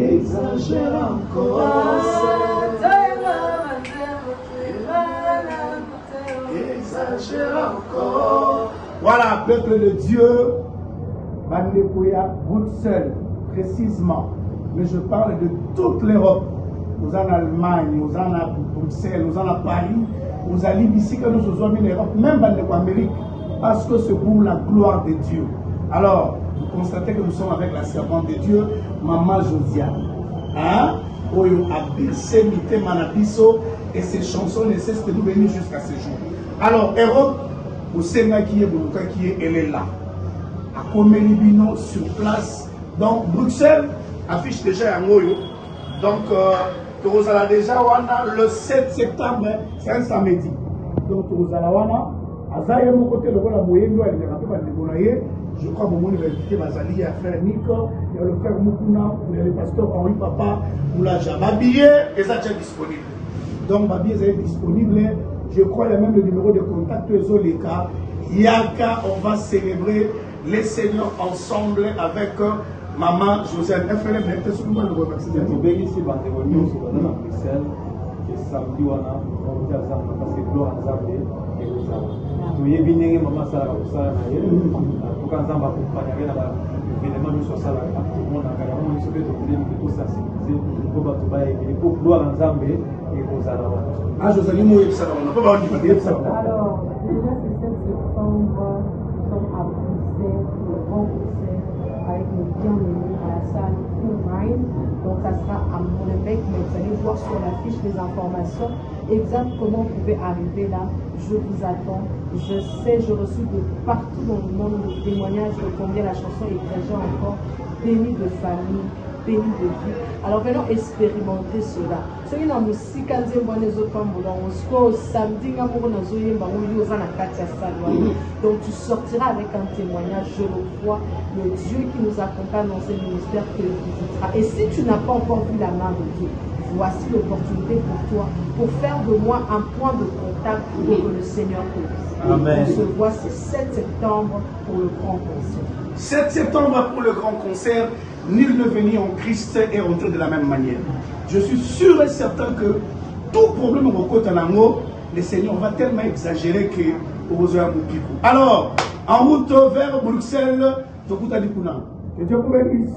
exagère encore. Exagère encore. Voilà, peuple de Dieu, Bandekouya, Bruxelles, précisément. Mais je parle de toute l'Europe. Nous en Allemagne, nous en à Bruxelles, nous en à Paris, nous allons ici que nous sommes en Europe, même en Amérique, parce que c'est pour la gloire de Dieu. Alors, vous constatez que nous sommes avec la servante de Dieu, Maman Josia. Hein? Oyo Abirse Mite Manabiso, et ces chansons ne cessent de nous venir jusqu'à ce jour. Alors, Europe, au Sénat qui est Boulouka qui est, elle est là. À Komelibino, sur place. Donc, Bruxelles affiche déjà un Oyo. Donc, Torozala déjà le 7 septembre, c'est un samedi. Donc, Torozala wana, Azaye mon côté, le voilà moyen, elle est rappelée par les je crois que mon invité Bazali à frère Nico, il y a le frère Mukuna, il y a le pasteur Henri Papa, ou la Jababié, et ça est disponible. Donc, Babié est disponible. Je crois qu'il y a même le numéro de contact Zoleka. Yaka, on va célébrer les seigneurs ensemble avec Maman Josiane. Elle fait les mêmes choses que moi, le remercie. Je vais ici, dans Bruxelles, et samedi, on a parce que gloire à Zambé et au Zambé. Nous y venons, Maman Sala, pour ça, pour qu'on s'en va accompagner l'événement de ce salaire. Tout le monde a carrément une espèce de problème de tout ça, c'est pour gloire à Zambé et au Zambé. Ah, Josiane, moi, ça on n'a pas besoin de dire ça. Alors, déjà, c'est 7 septembre, nous sommes à Bruxelles, pour le grand concert, avec nos bien-aimés à la salle Full Mind. Donc, ça sera à Molenbeek, mais vous allez voir sur l'affiche les informations exactes comment vous pouvez arriver là. Je vous attends. Je sais, je reçois de partout dans le monde le témoignage de combien la chanson est déjà encore bénie de famille, bénie de vie. Alors, venons expérimenter cela. Ce qui est dans le musique, quand donc tu sortiras avec un témoignage, je le crois, le Dieu qui nous accompagne dans ce ministère te visitera. Et si tu n'as pas encore vu la main de Dieu, voici l'opportunité pour toi, pour faire de moi un point de contact pour que le Seigneur te visite. Amen. On se voit ce 7 septembre pour le grand concert. 7 septembre pour le grand concert. Nul ne venir en Christ et rentrer de la même manière. Je suis sûr et certain que tout problème au côté en amour, le Seigneur va tellement exagérer que vous avez un pico. Alors, en route vers Bruxelles, que Dieu vous bénisse.